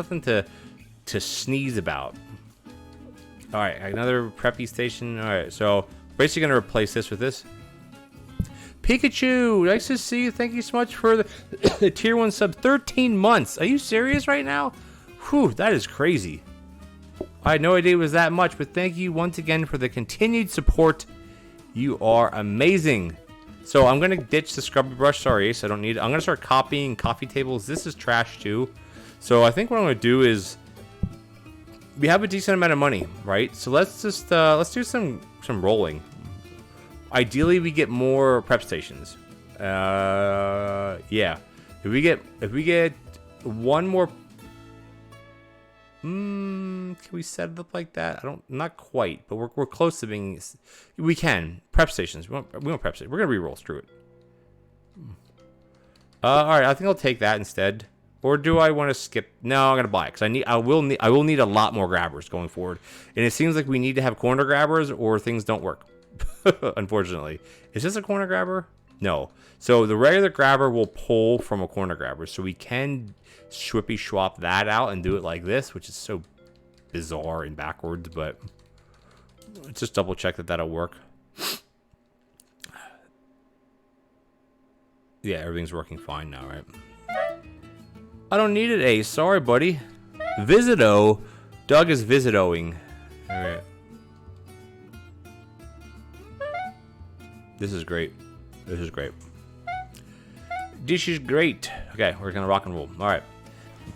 Nothing to sneeze about. All right, another preppy station. All right, so basically gonna replace this with this. Pikachu, nice to see you. Thank you so much for the tier 1 sub. 13 months. Are you serious right now? Whew, that is crazy. I had no idea it was that much, but thank you once again for the continued support. You are amazing. So I'm gonna ditch the scrubby brush. Sorry, Ace, I don't need it. I'm gonna start copying coffee tables. This is trash too. So I think what I'm gonna do is, we have a decent amount of money, right? So let's just let's do some rolling. Ideally, we get more prep stations. Yeah. If we get one more, can we set it up like that? Not quite, but we're close to being. We can prep stations. We want prep stations. We're gonna re-roll. Screw it. All right. I think I'll take that instead. Or do I want to skip? No, I'm gonna buy it because I will need a lot more grabbers going forward. And it seems like we need to have corner grabbers or things don't work. Unfortunately, is this a corner grabber? No. So the regular grabber will pull from a corner grabber, so we can swippy swap that out and do it like this, which is so bizarre and backwards. But let's just double check that that'll work. Yeah, everything's working fine now, right? I don't need it, Ace. Sorry, buddy. Visito. Doug is visitoing. All right. This is great. This is great. This is great. Okay, we're gonna rock and roll. All right.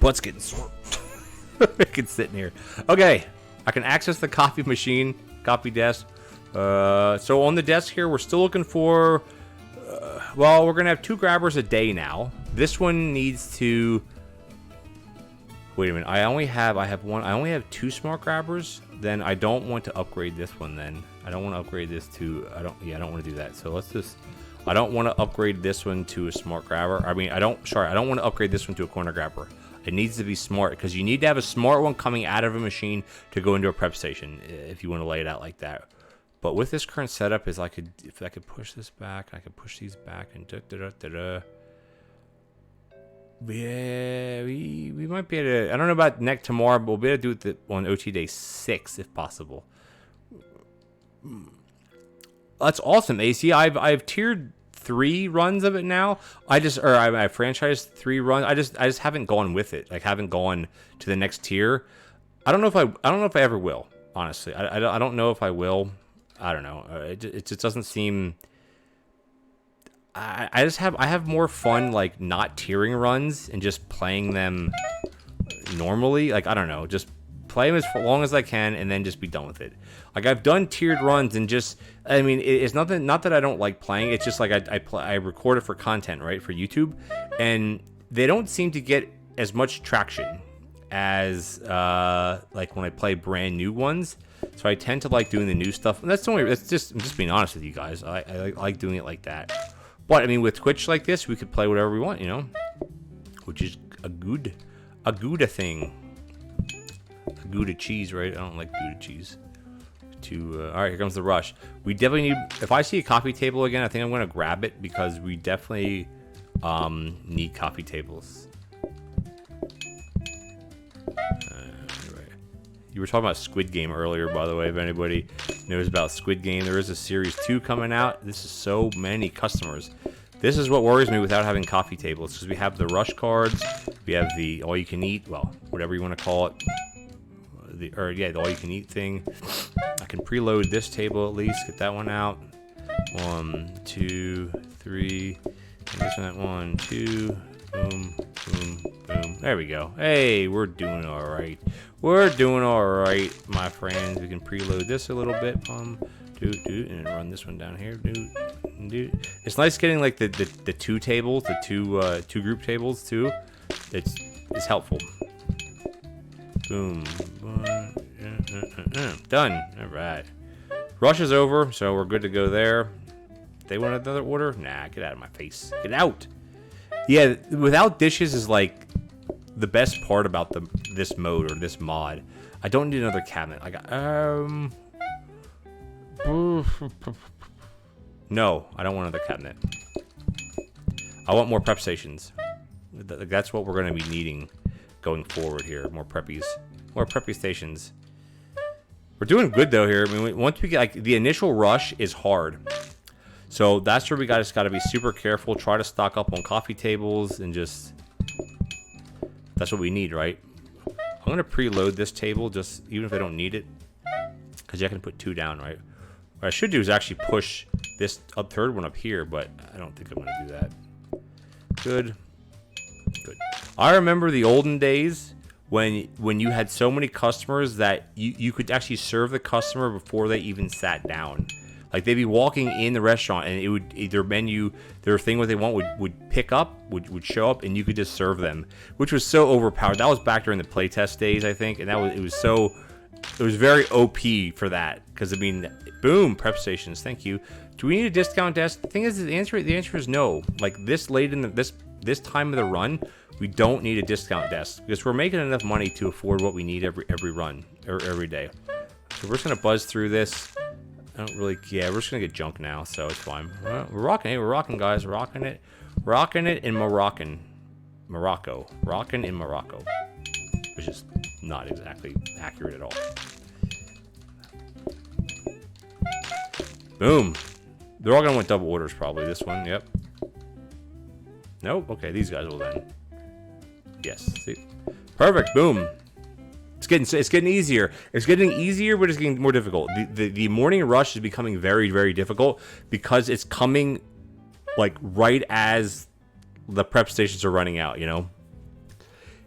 Butt's getting sore. I can sit in here. Okay. I can access the coffee machine, coffee desk. So on the desk here, we're still looking for. Well, we're gonna have 2 grabbers a day now. This one needs to. Wait a minute. I only have 2 smart grabbers. Then I don't want to upgrade this one. Then I don't want to upgrade this to. I don't want to do that. So let's just. I don't want to upgrade this one to a smart grabber. I don't want to upgrade this one to a corner grabber. It needs to be smart because you need to have a smart one coming out of a machine to go into a prep station if you want to lay it out like that. But with this current setup, if I could push this back, I could push these back and yeah, we might be able to. I don't know about next tomorrow, but we'll be able to do it on OT day 6 if possible. That's awesome, AC. I've tiered 3 runs of it now. I franchised 3 runs. I just haven't gone with it. Like haven't gone to the next tier. I don't know if I ever will. Honestly, I don't know if I will. I don't know. It just doesn't seem. I have more fun like not tiering runs and just playing them normally. Like I don't know, just play them as long as I can and then just be done with it. Like I've done tiered runs and just it's nothing. Not that I don't like playing. It's just like I record it for content, right, for YouTube, and they don't seem to get as much traction as like when I play brand new ones. So I tend to like doing the new stuff, and I'm just being honest with you guys. I like doing it like that. But I mean, with Twitch like this, we could play whatever we want, you know, which is a Gouda thing. A Gouda cheese, right? I don't like Gouda cheese. All right, here comes the rush. We definitely need. If I see a coffee table again, I think I'm gonna grab it because we definitely need coffee tables. You were talking about Squid Game earlier, by the way, if anybody knows about Squid Game. There is a Series 2 coming out. This is so many customers. This is what worries me without having coffee tables, because we have the rush cards, we have the all-you-can-eat, well, whatever you want to call it, the all-you-can-eat thing. I can preload this table at least, get that one out. 1, 2, 3, and this one, 1, 2, boom, boom, boom. There we go. Hey, we're doing all right. We're doing all right, my friends. We can preload this a little bit. And run this one down here. It's nice getting like the 2 tables, the two group tables too. It's helpful. Boom. Done. All right. Rush is over, so we're good to go there. They want another order? Nah, get out of my face. Get out. Yeah, without dishes is like the best part about this mode or this mod. I don't need another cabinet. No, I don't want another cabinet. I want more prep stations. That's what we're going to be needing going forward here. More preppies. More preppy stations. We're doing good, though, here. I mean, once we get, like, the initial rush is hard. So that's where we just got to be super careful. Try to stock up on coffee tables and just... That's what we need, right? I'm going to preload this table, just even if I don't need it. Because I can put 2 down, right? What I should do is actually push this third one up here, but I don't think I'm going to do that. Good. Good. I remember the olden days when you had so many customers that you could actually serve the customer before they even sat down. Like, they'd be walking in the restaurant, and it would their menu, their thing, what they want would pick up, would show up, and you could just serve them, which was so overpowered. That was back during the playtest days, I think, and it was very OP for that. Because I mean, boom, prep stations. Thank you. Do we need a discount desk? The thing is, the answer is no. Like, this late in this time of the run, we don't need a discount desk because we're making enough money to afford what we need every run or every day. So we're just gonna buzz through this. I don't really, yeah, we're just gonna get junk now, so it's fine. We're rocking it, guys, we're rocking it in Morocco, rocking in Morocco, which is not exactly accurate at all. Boom. They're all gonna want double orders probably. This one, yep. Nope. Okay, these guys will then. Yes. See, perfect. Boom. It's getting easier. It's getting easier, but it's getting more difficult. The morning rush is becoming very, very difficult because it's coming like right as the prep stations are running out, you know?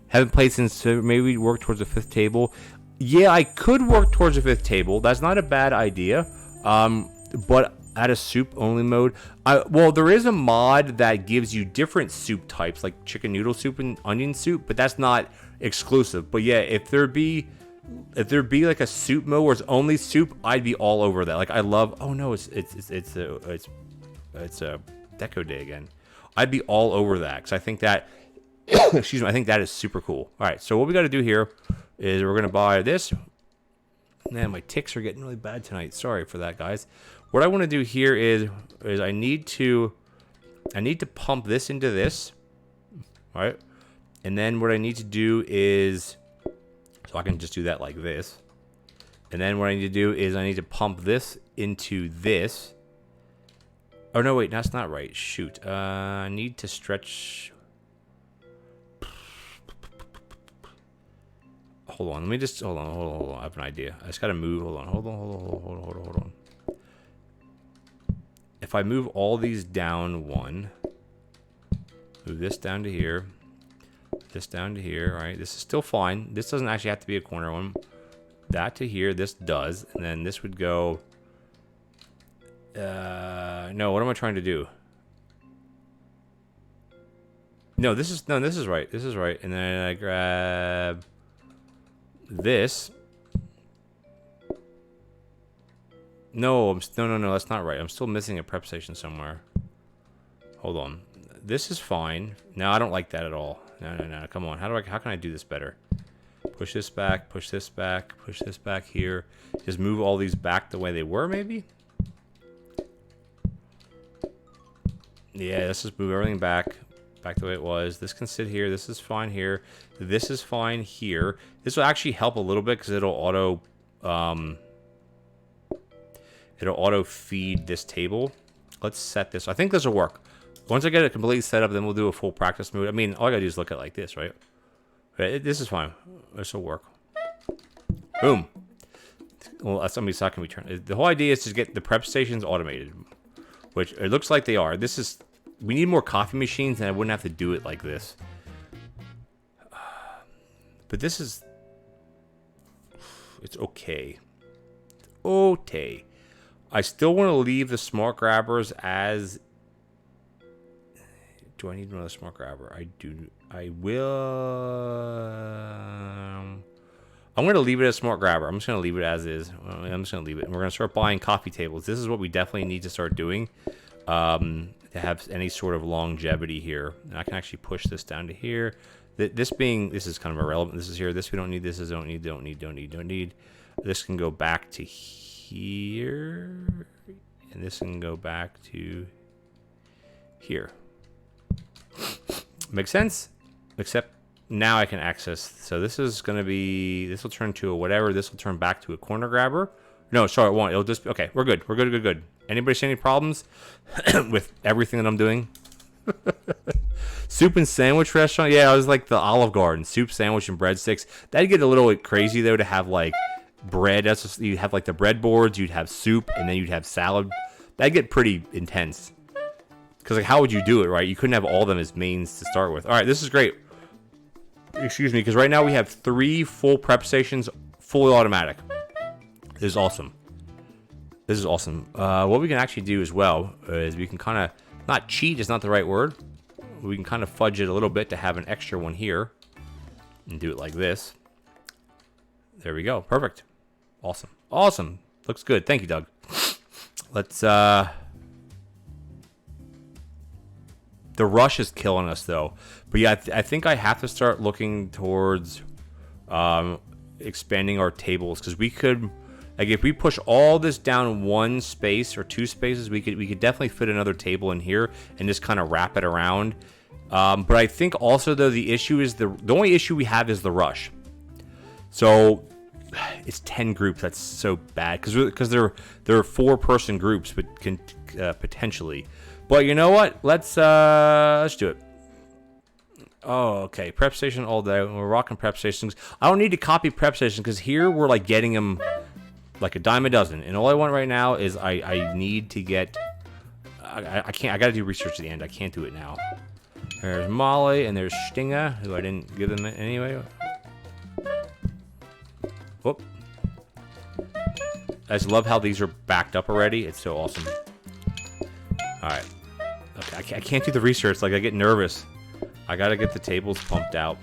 Haven't played since maybe work towards the 5th table. Yeah, I could work towards the 5th table. That's not a bad idea. But add a soup only mode. Well, there is a mod that gives you different soup types, like chicken noodle soup and onion soup, but that's not exclusive. But yeah, if there be like a soup mode where it's only soup, I'd be all over that. Like, I love. Oh no, it's a Deco Day again. I'd be all over that because I think that. Excuse me. I think that is super cool. All right, so what we got to do here is we're gonna buy this. Man, my ticks are getting really bad tonight. Sorry for that, guys. What I want to do here is I need to pump this into this, right? And then what I need to do is, so I can just do that like this. And then what I need to do is I need to pump this into this. Oh no, wait, that's not right. Shoot, I need to stretch. Hold on, let me just hold on. I have an idea. I just gotta move. Hold on. If I move all these down one, move this down to here, this down to here, right? This is still fine. This doesn't actually have to be a corner one. That to here, this does, and then this would go. No, what am I trying to do? No, this is right. This is right, and then I grab this. No, no, that's not right. I'm still missing a prep station somewhere. Hold on. This is fine. No, I don't like that at all. No. Come on. How can I do this better? Push this back, push this back, push this back here. Just move all these back the way they were, maybe? Yeah, let's just move everything back the way it was. This can sit here. This is fine here. This is fine here. This will actually help a little bit because it'll auto feed this table. Let's set this. I think this will work. Once I get it completely set up, then we'll do a full practice mode. I mean, all I gotta do is look at it like this, right? This is fine. This will work. Boom. Well, that's somebody's not gonna be turned. The whole idea is to get the prep stations automated, which it looks like they are. We need more coffee machines, and I wouldn't have to do it like this. But this is, it's okay. Okay. I still want to leave the smart grabbers as. Do I need another smart grabber? I do. I will. I'm going to leave it as smart grabber. I'm just going to leave it as is. I'm just going to leave it. And we're going to start buying coffee tables. This is what we definitely need to start doing to have any sort of longevity here. And I can actually push this down to here. This is kind of irrelevant. This is here. This we don't need. This is don't need. This can go back to here. And this can go back to here. Makes sense? Except now I can access. So this is going to be, this will turn to a whatever. This will turn back to a corner grabber. No, sorry, it won't. It'll just, okay, we're good. We're good, good, good. Anybody see any problems with everything that I'm doing? Soup and sandwich restaurant? Yeah, it was like the Olive Garden. Soup, sandwich, and breadsticks. That'd get a little crazy, though, to have, like, bread. That's just, you'd have, like, the breadboards. You'd have soup, and then you'd have salad. That'd get pretty intense. Because, like, how would you do it, right? You couldn't have all of them as mains to start with. All right, this is great. Excuse me, because right now we have 3 full prep stations, fully automatic. This is awesome. This is awesome. What we can actually do as well is we can kind of, not cheat is not the right word. We can kind of fudge it a little bit to have an extra one here. And do it like this. There we go. Perfect. Awesome. Awesome. Looks good. Thank you, Doug. Let's, the rush is killing us, though. But yeah, I think I have to start looking towards expanding our tables. Because we could, like, if we push all this down 1 space or 2 spaces, we could definitely fit another table in here and just kind of wrap it around. But I think also, though, the issue is the only issue we have is the rush. So it's 10 groups. That's so bad because there are 4-person groups, but can potentially. But you know what? Let's do it. Oh, okay. Prep station all day. We're rocking prep stations. I don't need to copy prep stations because here we're like getting them like a dime a dozen. And all I want right now is I need to get. I can't. I got to do research at the end. I can't do it now. There's Molly and there's Stinger, who I didn't give them anyway. Whoop. I just love how these are backed up already. It's so awesome. All right. Okay, I can't do the research. Like, I get nervous. I gotta get the tables pumped out.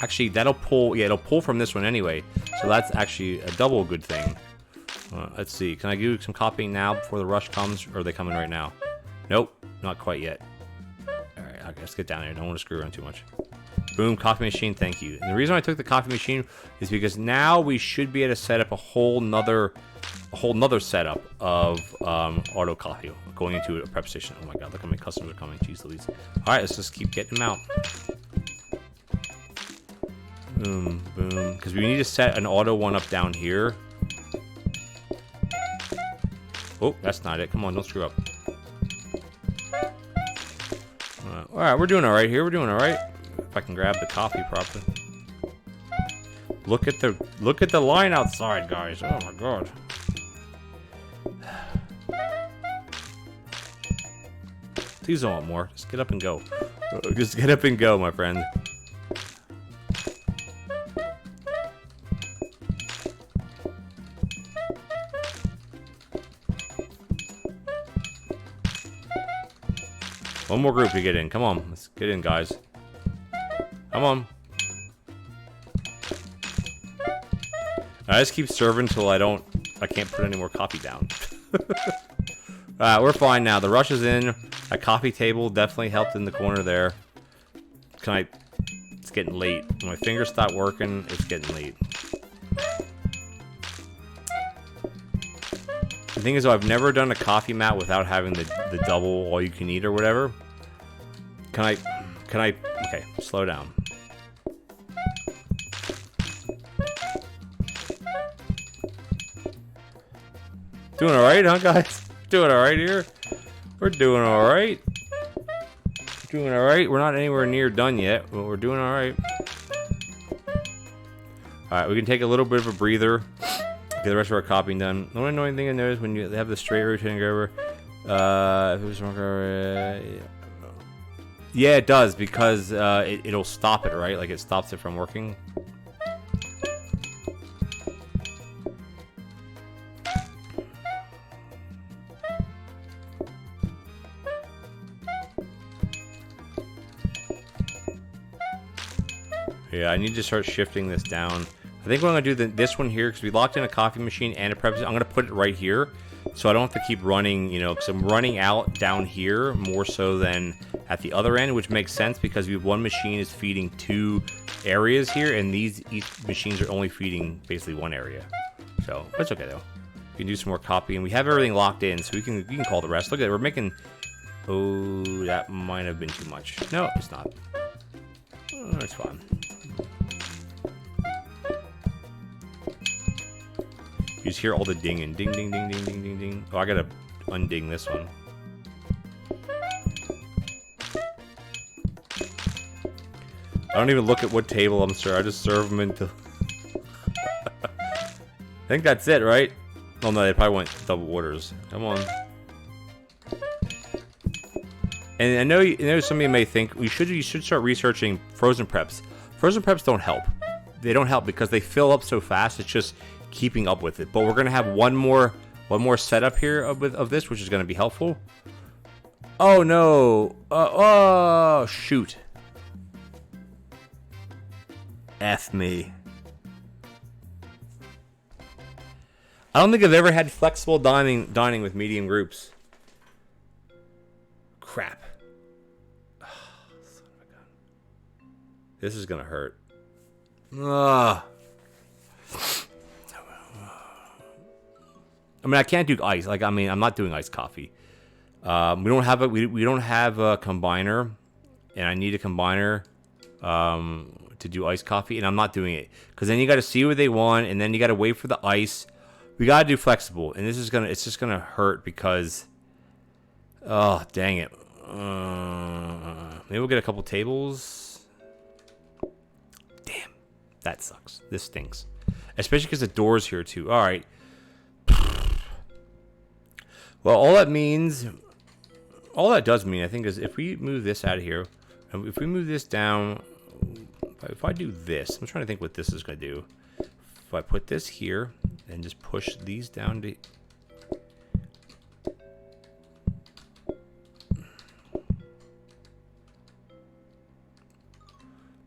Actually, that'll pull. Yeah, it'll pull from this one anyway. So that's actually a double good thing. Let's see. Can I do some copying now before the rush comes, or are they coming right now? Nope, not quite yet. All right, okay, let's get down there. Don't want to screw around too much. Boom, coffee machine. Thank you. And the reason I took the coffee machine is because now we should be able to set up a whole nother setup of auto coffee going into a prep station. Oh my god, look how many customers are coming. Jeez Louise. All right, let's just keep getting them out. Boom, boom. Because we need to set an auto one up down here. Oh, that's not it. Come on, don't screw up. All right, we're doing all right here. We're doing all right. If I can grab the coffee properly. Look at the line outside, guys. Oh my god. Please don't want more. Just get up and go. Just get up and go, my friend. One more group to get in. Come on. Let's get in, guys. Come on. I just keep serving until I can't put any more coffee down. We're fine now. The rush is in. A coffee table definitely helped in the corner there. It's getting late. My fingers stopped working. It's getting late. The thing is, though, I've never done a coffee mat without having the double all you can eat or whatever. Can I, okay, slow down. Doing alright, huh, guys? Doing alright here? We're doing alright. Doing alright. We're not anywhere near done yet, but we're doing alright. Alright, we can take a little bit of a breather. Get the rest of our copying done. The only annoying thing I noticed when you have the straight rotating over, if it was yeah, it does, because it'll stop it, right? Like, it stops it from working. Yeah, I need to start shifting this down. I think what I'm going to do this one here, because we locked in a coffee machine and a prep, I'm going to put it right here, so I don't have to keep running, you know, because I'm running out down here more so than at the other end, which makes sense because we have one machine is feeding 2 areas here, and each machines are only feeding basically 1 area. So, that's okay, though. We can do some more copying. We have everything locked in, so we can call the rest. Look at it, we're making... Oh, that might have been too much. No, it's not. It's fine. You just hear all the dinging. Ding, ding, ding, ding, ding, ding, ding. Oh, I gotta unding this one. I don't even look at what table I'm serving. I just serve them until... I think that's it, right? Oh no, they probably went double orders. Come on. And I know some of you may think you should start researching frozen preps. Frozen preps don't help. They don't help because they fill up so fast. It's just keeping up with it. But we're gonna have one more setup here of this, which is gonna be helpful. Oh no! Oh shoot! F me. I don't think I've ever had flexible dining with medium groups. Crap. Oh, son of a gun. This is gonna hurt. Ugh. I mean, I can't do ice. Like, I mean, I'm not doing iced coffee. We don't have a combiner, and I need a combiner to do iced coffee, and I'm not doing it because then you got to see what they want, and then you got to wait for the ice. We got to do flexible, and it's just gonna hurt because, oh dang it. Maybe we'll get a couple tables. Damn, that sucks. This stinks, especially because the door's here too. All right. Well, all that does mean, I think, is if we move this out of here, and if we move this down, if I do this, I'm trying to think what this is going to do. If I put this here and just push these down to...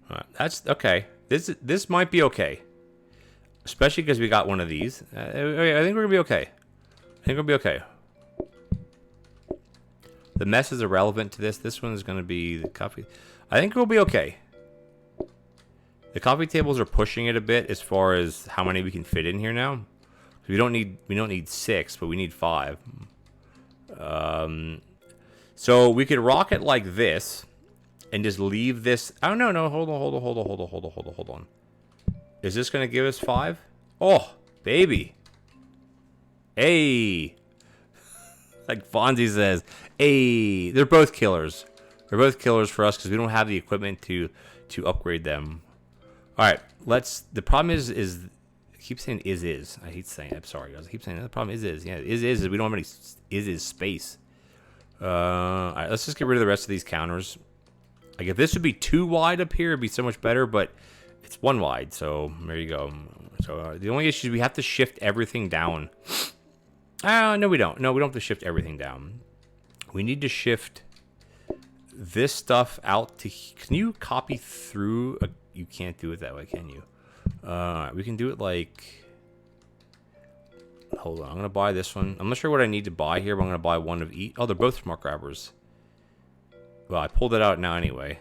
Alright, that's okay. This might be okay. Especially because we got one of these. I think we're going to be okay. I think we'll be okay. The mess is irrelevant to this. This one is going to be the coffee. I think we'll be okay. The coffee tables are pushing it a bit as far as how many we can fit in here now. We don't need 6, but we need 5. So we could rock it like this and just leave this. Oh no, hold on. Is this going to give us 5? Oh, baby. Hey. Like Fonzie says, hey, they're both killers. They're both killers for us because we don't have the equipment to upgrade them. All right, the problem is I keep saying is. I hate saying it. I'm sorry, guys. I keep saying that. The problem is. Yeah, is we don't have any is space. All right, let's just get rid of the rest of these counters. Like if this would be 2 wide up here, it'd be so much better, but it's 1 wide, so there you go. So the only issue is we have to shift everything down. No, we don't. No, we don't have to shift everything down. We need to shift this stuff out to... Can you copy through... You can't do it that way, can you? We can do it like... Hold on. I'm going to buy this one. I'm not sure what I need to buy here, but I'm going to buy one of each. Oh, they're both smart grabbers. Well, I pulled it out now anyway.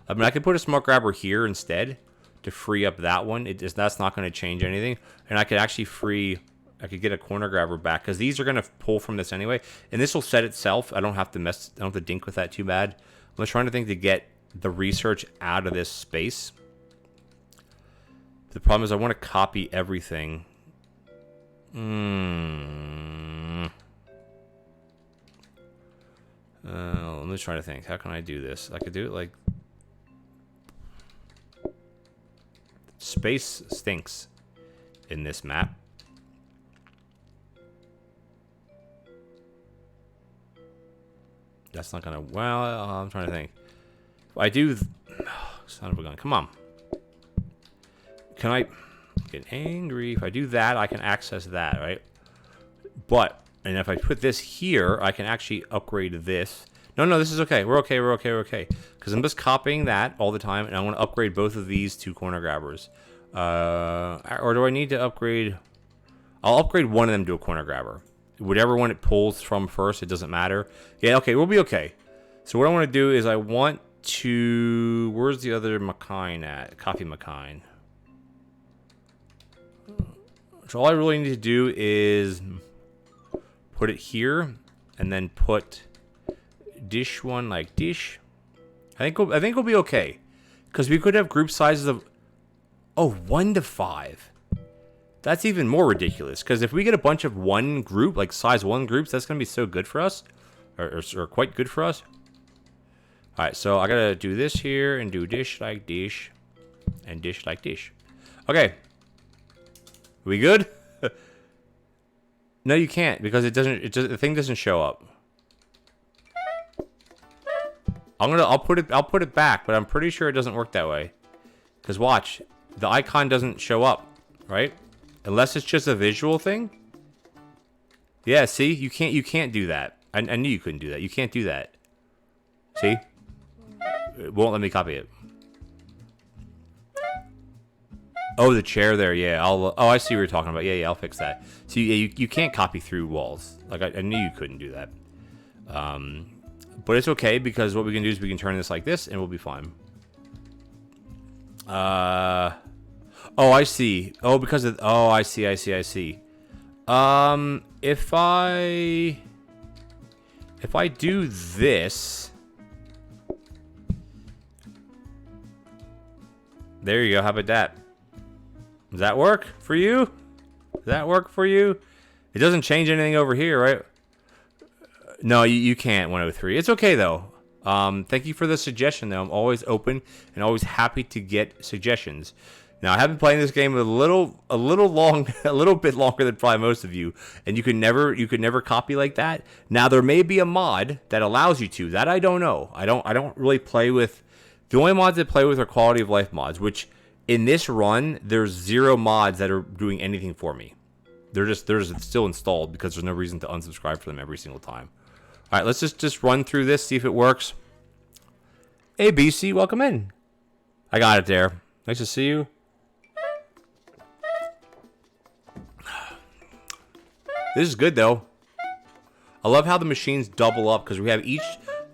I mean, I could put a smart grabber here instead to free up that one. That's not going to change anything. And I could actually I could get a corner grabber back because these are going to pull from this anyway. And this will set itself. I don't have to dink with that too bad. I'm just trying to think to get the research out of this space. The problem is I want to copy everything. Let me try to think. How can I do this? I could do it like... Space stinks in this map. That's not gonna... Well, I'm trying to think. If I do... Son of a gun. Come on. Can I get angry? If I do that, I can access that, right? But, and if I put this here, I can actually upgrade this. No, this is okay. We're okay. Because I'm just copying that all the time, and I want to upgrade both of these 2 corner grabbers. Or do I need to upgrade... I'll upgrade one of them to a corner grabber. Whatever one it pulls from first, it doesn't matter. Yeah, okay, we'll be okay. So what I want to do is I want to... Where's the other Macine at? Coffee Macine. So all I really need to do is put it here, and then put dish one like dish. I think we'll be okay. Because we could have group sizes of... Oh, 1 to 5. That's even more ridiculous. Because if we get a bunch of one group, like size 1 groups, that's going to be so good for us. Or quite good for us. Alright, so I got to do this here and do dish like dish. And dish like dish. Okay. We good? No, you can't because the thing doesn't show up. I'll put it back, but I'm pretty sure it doesn't work that way. Cause watch, the icon doesn't show up, right? Unless it's just a visual thing. Yeah, see, you can't do that. I knew you couldn't do that. You can't do that. See? It won't let me copy it. Oh, the chair there, yeah. I see what you're talking about. Yeah, I'll fix that. So you can't copy through walls. Like I knew you couldn't do that. But it's okay because what we can do is we can turn this like this and we'll be fine. Oh, I see. Oh, because of I see. If I do this, there you go. How about that? Does that work for you? Does that work for you? It doesn't change anything over here, right? No, you can't, 103. It's okay, though. Thank you for the suggestion, though. I'm always open and always happy to get suggestions. Now, I have been playing this game a little bit longer than probably most of you, and you could never copy like that. Now, there may be a mod that allows you to. That I don't know. I don't really play with. The only mods I play with are quality of life mods, which in this run, there's 0 mods that are doing anything for me. They're still installed because there's no reason to unsubscribe for them every single time. All right, let's just run through this, see if it works. Hey, BC, welcome in. I got it there. Nice to see you. This is good, though. I love how the machines double up because we have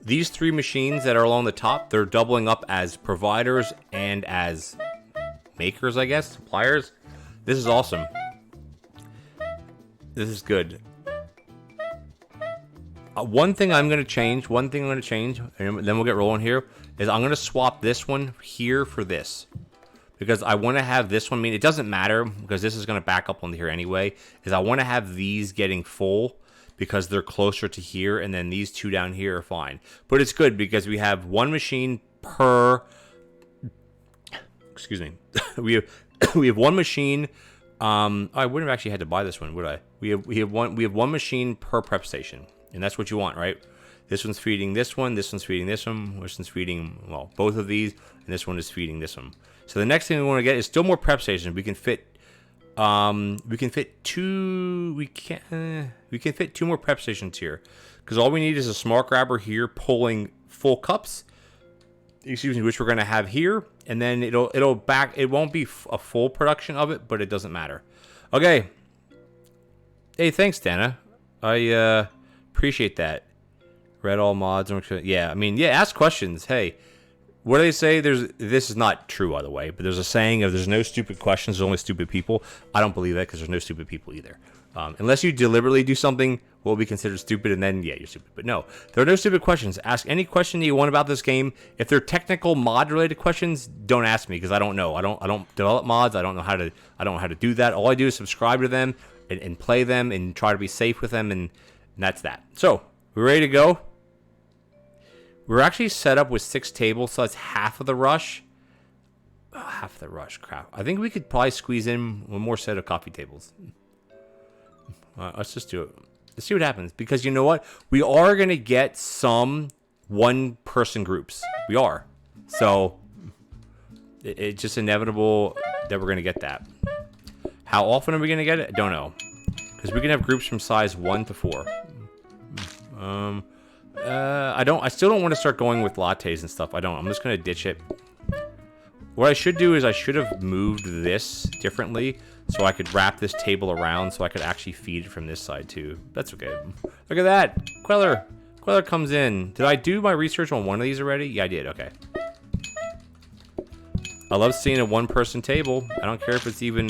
these 3 machines that are along the top. They're doubling up as providers and as makers, I guess, suppliers. This is awesome. This is good. One thing I'm going to change, and then we'll get rolling here, is I'm going to swap this one here for this. Because I want to have this one, it doesn't matter, because this is going to back up onto here anyway, is I want to have these getting full, because they're closer to here, and then these 2 down here are fine. But it's good, because we have 1 machine per... Excuse me. we have 1 machine... I wouldn't have actually had to buy this one, would I? We have one machine per prep station. And that's what you want, right? This one's feeding this one, this one's feeding this one, this one's feeding, well, both of these, and this one is feeding this one. So the next thing we want to get is still more prep stations. We can fit 2 more prep stations here. Because all we need is a smart grabber here pulling full cups. Excuse me, which we're gonna have here, and then it won't be a full production of it, but it doesn't matter. Okay. Hey, thanks, Dana. I appreciate that. Read all mods. Yeah, ask questions. Hey, what do they say? This is not true, by the way, but there's a saying of there's no stupid questions, there's only stupid people. I don't believe that because there's no stupid people either. Unless you deliberately do something what will be considered stupid, and then, yeah, you're stupid. But no, there are no stupid questions. Ask any question that you want about this game. If they're technical mod-related questions, don't ask me because I don't know. I don't develop mods. I don't know how to do that. All I do is subscribe to them and play them and try to be safe with them, and that's that. So, we're ready to go. We're actually set up with 6 tables, so that's half of the rush. Oh, half the rush, crap. I think we could probably squeeze in 1 more set of coffee tables. Let's just do it. Let's see what happens. Because you know what? We are going to get some 1-person groups. We are. So, it's just inevitable that we're going to get that. How often are we going to get it? I don't know. Because we can have groups from size 1 to 4. I still don't want to start going with lattes and stuff. I don't. I'm just going to ditch it. What I should do is I should have moved this differently so I could wrap this table around so I could actually feed it from this side too. That's okay. Look at that. Queller comes in. Did I do my research on one of these already? Yeah, I did. Okay. I love seeing a 1-person table. I don't care if it's even...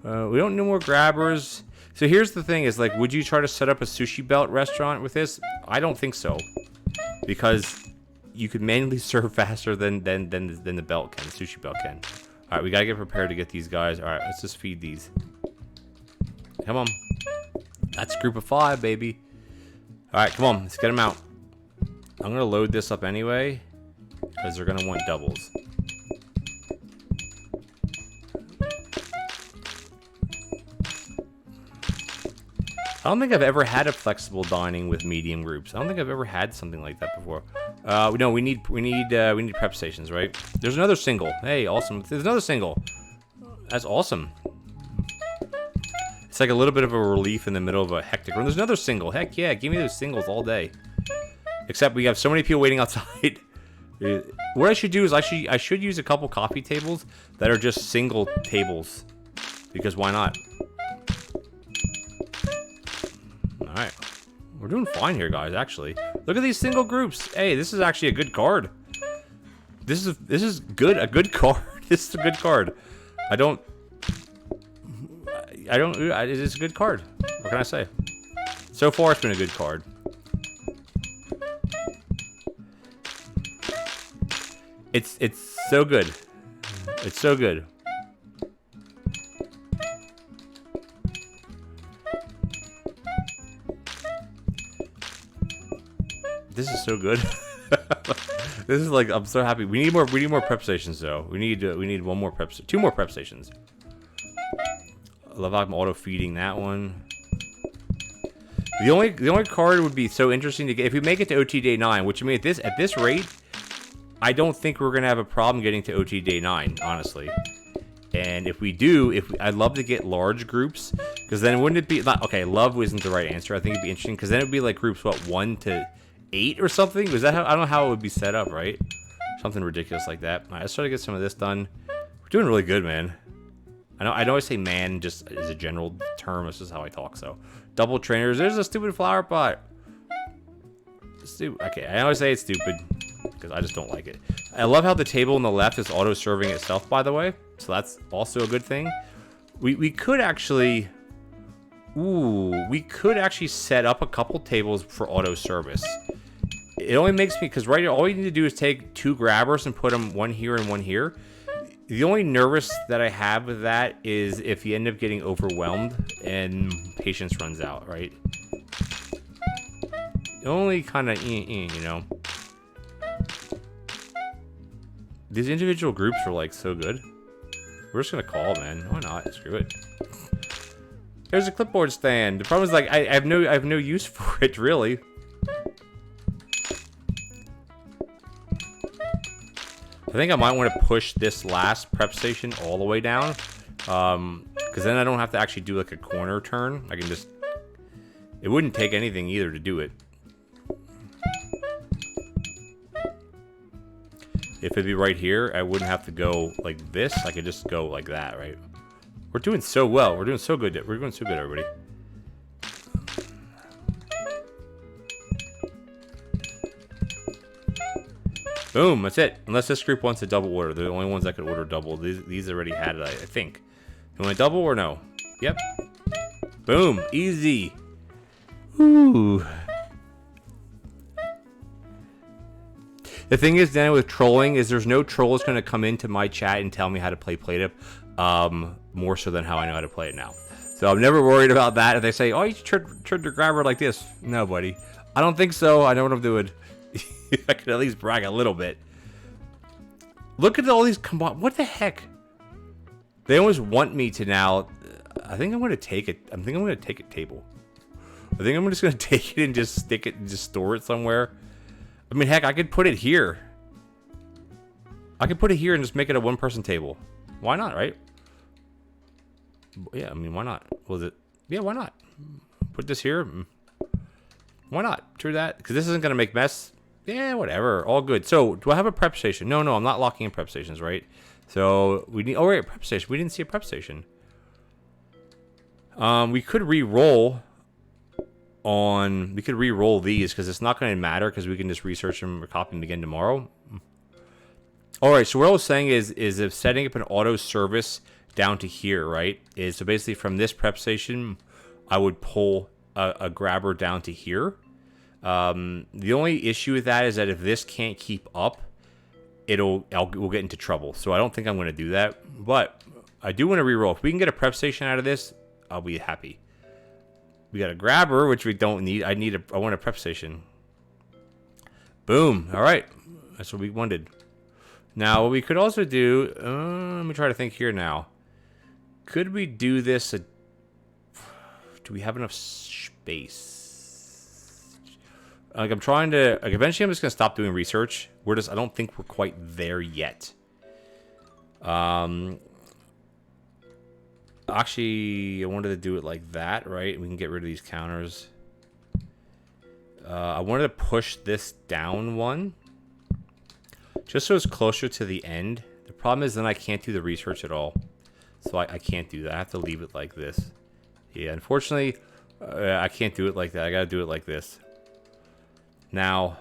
we don't need more grabbers. So here's the thing is, like, would you try to set up a sushi belt restaurant with this? I don't think so. Because you could manually serve faster than the belt can, the sushi belt can. All right, we gotta get prepared to get these guys. All right, let's just feed these. Come on. That's group of 5, baby. All right, come on, let's get them out. I'm gonna load this up anyway, because they're gonna want doubles. I don't think I've ever had a flexible dining with medium groups. I don't think I've ever had something like that before. No, we need prep stations, right? There's another single. Hey, awesome. There's another single. That's awesome. It's like a little bit of a relief in the middle of a hectic room. There's another single. Heck yeah, give me those singles all day. Except we have so many people waiting outside. What I should do is I should use a couple coffee tables that are just single tables. Because why not? Alright. We're doing fine here, guys, actually. Look at these single groups. Hey, this is actually a good card. This is good, a good card. This is a good card. It is a good card. What can I say? So far, it's been a good card. It's so good. It's so good. This is so good. This is like, I'm so happy. We need more prep stations though. We need one more prep, 2 more prep stations. I love how I'm auto feeding that one. The only card would be so interesting to get if we make it to OT day 9, which I mean at this rate, I don't think we're gonna have a problem getting to OT day 9, honestly. And if we do, I'd love to get large groups, because then wouldn't it be okay? Love isn't the right answer. I think it'd be interesting because then it'd be like groups 1 to 8 or something. Was that how? I don't know how it would be set up, right? Something ridiculous like that. All right, let's try to get some of this done. We're doing really good, man. I know I say man just as a general term. This is how I talk. So double trainers. There's a stupid flower pot. Stupid. Okay, I always say it's stupid because I just don't like it. I love how the table on the left is auto serving itself, by the way. So that's also a good thing. We could actually. Ooh, we could actually set up a couple tables for auto service. It only makes me, because right here, all you need to do is take 2 grabbers and put them one here and one here. The only nervous that I have with that is if you end up getting overwhelmed and patience runs out, right? Only kind of, you know. These individual groups are like so good. We're just gonna call, man. Why not? Screw it. There's a clipboard stand. The problem is, like, I have no use for it, really. I think I might want to push this last prep station all the way down, because then I don't have to actually do like a corner turn. I can just. It wouldn't take anything either to do it. If it'd be right here, I wouldn't have to go like this. I could just go like that, right? We're doing so well. We're doing so good. We're doing so good, everybody. Boom, that's it. Unless this group wants a double order. They're the only ones that could order double. These already had it, I think. You want a double or no? Yep. Boom, easy. Ooh. The thing is, then with trolling, is there's no troll that's going to come into my chat and tell me how to play PlateUp, more so than how I know how to play it now. So I'm never worried about that. If they say, oh, you should turn the grabber like this. No, buddy. I don't think so. I know what I'm doing. I could at least brag a little bit. Look at all these combined. What the heck? They always want me to now. I think I'm going to take it. I think I'm going to take a table. I think I'm just going to take it and just stick it and just store it somewhere. I mean, heck, I could put it here. I could put it here and just make it a one-person table. Why not, right? Yeah, I mean, why not? Was it? Yeah, why not? Put this here. Why not? True that. Because this isn't going to make mess. Yeah, whatever. All good. So, do I have a prep station? No, I'm not locking in prep stations, right? So, we need... Oh, wait, prep station. We didn't see a prep station. We could re-roll on... We could re-roll these, because it's not going to matter, because we can just research them or copy them again tomorrow. Alright, so what I was saying is if setting up an auto service down to here, right? So basically from this prep station, I would pull a grabber down to here. The only issue with that is that if this can't keep up, we'll get into trouble. So I don't think I'm going to do that. But I do want to reroll. If we can get a prep station out of this, I'll be happy. We got a grabber, which we don't need. I want a prep station. Boom. All right. That's what we wanted. Now, what we could also do... let me try to think here now. Could we do this... do we have enough space? Like, I'm trying to... Like, eventually, I'm just going to stop doing research. I don't think we're quite there yet. Actually, I wanted to do it like that, right? We can get rid of these counters. I wanted to push this down one. Just so it's closer to the end. The problem is then I can't do the research at all. So I can't do that. I have to leave it like this. Yeah, unfortunately, I can't do it like that. I got to do it like this. Now,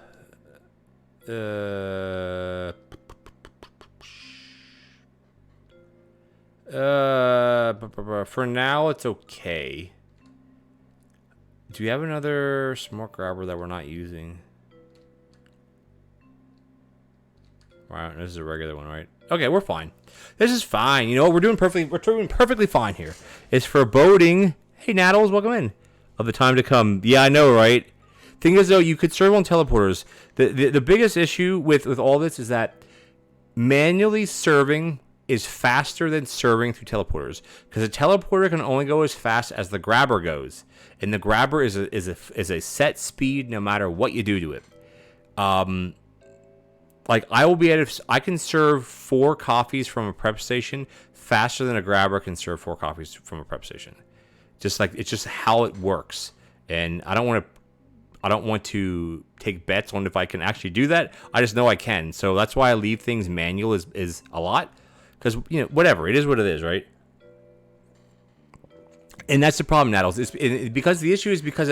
for now, it's okay. Do we have another smart grabber that we're not using? Right, this is a regular one, right? Okay, we're fine. This is fine. You know, we're doing perfectly fine here. It's foreboding. Hey, Nattles, welcome in. Of the time to come. Yeah, I know, right? Thing is, though, you could serve on teleporters. The biggest issue with all this is that manually serving is faster than serving through teleporters, because a teleporter can only go as fast as the grabber goes, and the grabber is a set speed no matter what you do to it. Like I can serve 4 coffees from a prep station faster than a grabber can serve 4 coffees from a prep station. Just like it's just how it works, and I don't want to take bets on if I can actually do that. I just know I can, so that's why I leave things manual is a lot. Because, you know, whatever. It is what it is, right? And that's the problem, Nattles. Because the issue is because...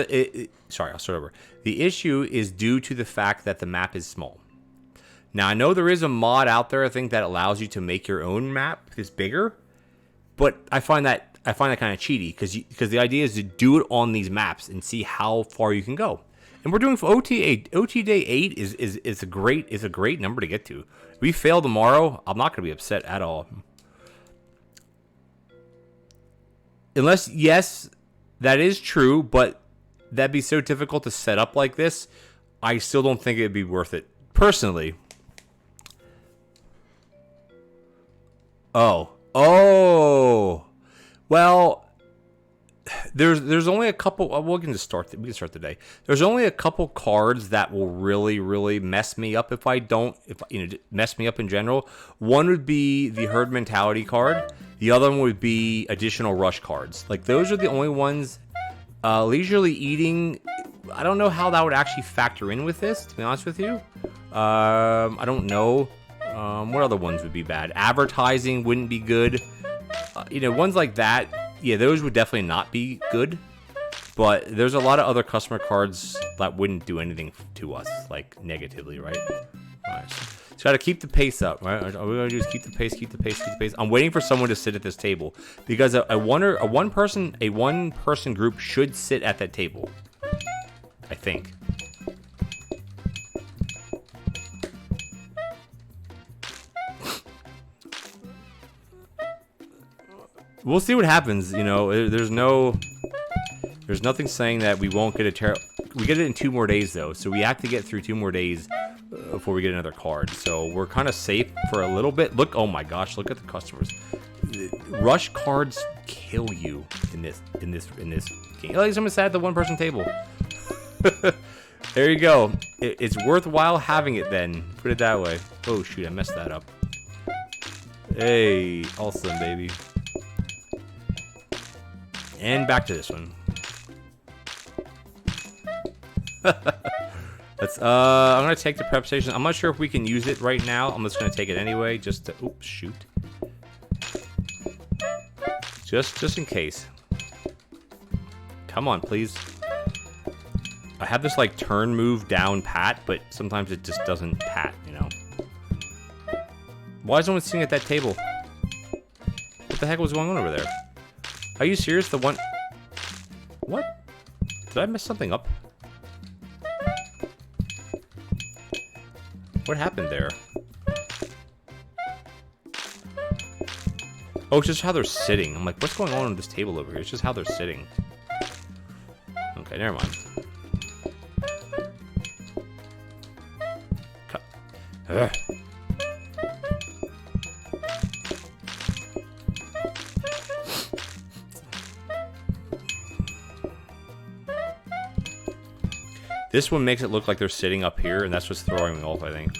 sorry, I'll start over. The issue is due to the fact that the map is small. Now, I know there is a mod out there, I think, that allows you to make your own map this bigger. But I find that kind of cheaty. Because the idea is to do it on these maps and see how far you can go. And we're doing for OT Day 8 is a great number to get to. If we fail tomorrow, I'm not going to be upset at all. Unless, yes, that is true, but that'd be so difficult to set up like this. I still don't think it'd be worth it. Personally. Oh. Well, there's only a couple. We can start the day. There's only a couple cards that will really mess me up if mess me up in general. One would be the herd mentality card. The other one would be additional rush cards. Like those are the only ones. Leisurely eating. I don't know how that would actually factor in with this. To be honest with you, I don't know. What other ones would be bad? Advertising wouldn't be good. Ones like that. Yeah, those would definitely not be good, but there's a lot of other customer cards that wouldn't do anything to us, like, negatively, right? Alright, so got to keep the pace up, right? All we got to do is keep the pace. I'm waiting for someone to sit at this table, because a one person group should sit at that table, I think. We'll see what happens. There's nothing saying that we won't get we get it in 2 more days though, so we have to get through 2 more days before we get another card. So we're kind of safe for a little bit. Look, oh my gosh, look at the customers. Rush cards kill you in this game. Like someone sat at the 1-person table. There you go. It's worthwhile having it then. Put it that way. Oh shoot, I messed that up. Hey, awesome, baby. And back to this one. I'm gonna take the prep station. I'm not sure if we can use it right now. I'm just gonna take it anyway, just to. Oops, shoot. Just in case. Come on, please. I have this like turn move down pat, but sometimes it just doesn't pat. Why is no one sitting at that table? What the heck was going on over there? Are you serious? The one... What? Did I mess something up? What happened there? Oh, it's just how they're sitting. I'm like, what's going on this table over here? It's just how they're sitting. Okay, never mind. Ugh. This one makes it look like they're sitting up here, and that's what's throwing me off, I think.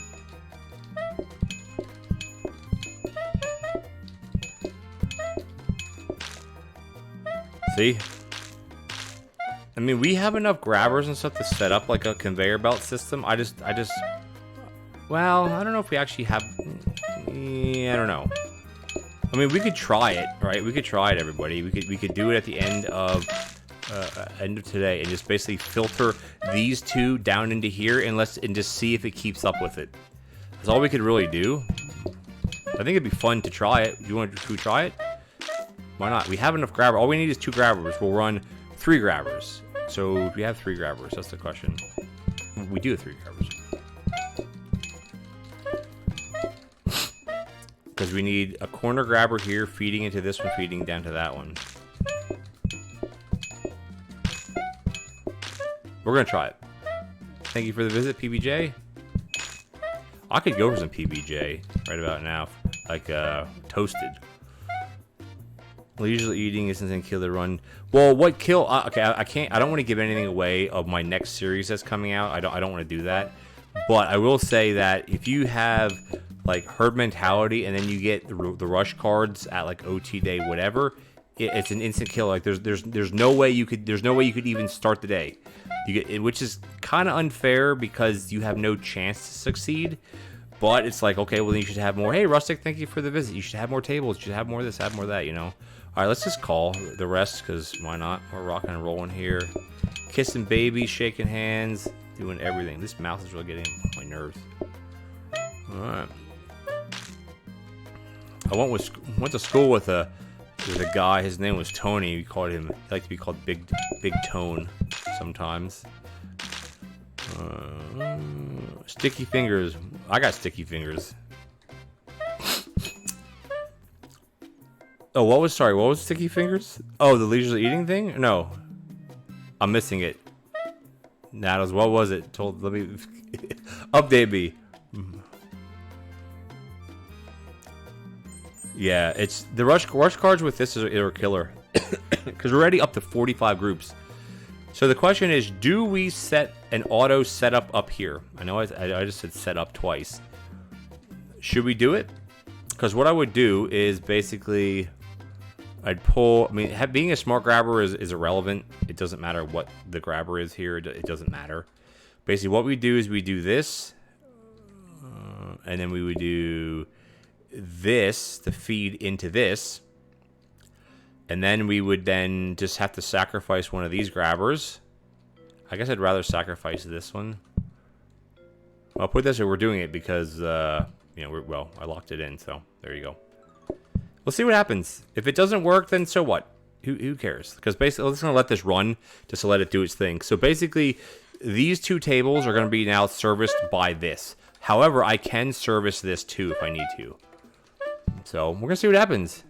See? I mean, we have enough grabbers and stuff to set up like a conveyor belt system. Well, I don't know if we actually have... Yeah, I don't know. I mean, we could try it, right? We could try it, everybody. We could do it at the end of today and just basically filter these two down into here and just see if it keeps up with it. That's all we could really do. I think it'd be fun to try it. Should we try it? Why not? We have enough grabbers. All we need is 2 grabbers. We'll run 3 grabbers. So we have 3 grabbers. That's the question. We do have 3 grabbers. Because we need a corner grabber here, feeding into this one, feeding down to that one. We're going to try it. Thank you for the visit, PBJ. I could go for some PBJ right about now. Like, toasted. Leisurely eating isn't kill the run. Well, what kill? Okay, I can't. I don't want to give anything away of my next series that's coming out. I don't want to do that. But I will say that if you have like herd mentality and then you get the rush cards at like OT day, whatever, it's an instant kill. Like there's no way you could even start the day. Which is kind of unfair because you have no chance to succeed. But it's like, okay, well then you should have more. Hey, Rustic, thank you for the visit. You should have more tables. You should have more of this, have more of that. You know. All right, let's just call the rest, because why not? We're rocking and rolling here. Kissing babies, shaking hands, doing everything. This mouse is really getting on my nerves. All right. I went to school with a guy. His name was Tony. We called him. He liked to be called Big Tone sometimes. Sticky fingers. I got sticky fingers. Oh, what was sticky fingers? Oh, the leisurely eating thing? No. I'm missing it. Nattles, what was it? Let me update me. Yeah, it's the rush cards with this are killer. Because we're already up to 45 groups. So the question is, do we set an auto setup up here? I know I just said set up twice. Should we do it? Because what I would do is basically I'd pull. I mean, being a smart grabber is irrelevant. It doesn't matter what the grabber is here. It doesn't matter. Basically, what we do is we do this, and then we would do this to feed into this, and then we would then just have to sacrifice one of these grabbers. I guess I'd rather sacrifice this one. I'll put this way, we're doing it because I locked it in, so there you go. We'll see what happens. If it doesn't work, then so what? Who cares? Because basically, I'm just going to let this run just to let it do its thing. So basically, these 2 tables are going to be now serviced by this. However, I can service this too if I need to. So we're going to see what happens.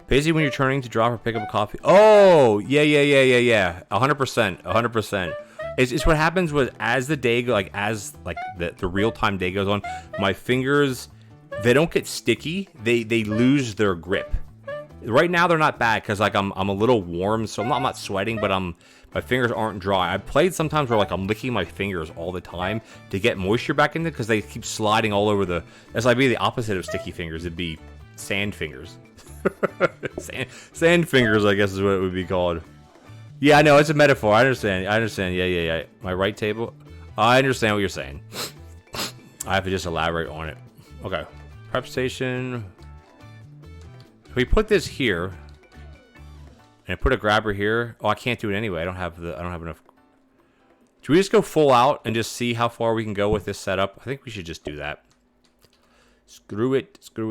Basically, when you're turning to drop or pick up a coffee. Oh, yeah. 100%. It's what happens with as the day as the real-time day goes on, my fingers, they don't get sticky. They lose their grip. Right now they're not bad because I'm a little warm, so I'm not sweating, but my fingers aren't dry. I've played sometimes where I'm licking my fingers all the time to get moisture back in it because they keep sliding all over the. That's like be the opposite of sticky fingers. It'd be sand fingers. Sand fingers, I guess is what it would be called. Yeah, I know it's a metaphor. I understand. Yeah. My right table. I understand what you're saying. I have to just elaborate on it. Okay. Prep station. If we put this here and I put a grabber here. Oh, I can't do it anyway. I don't have enough. Should we just go full out and just see how far we can go with this setup? I think we should just do that. Screw it. We're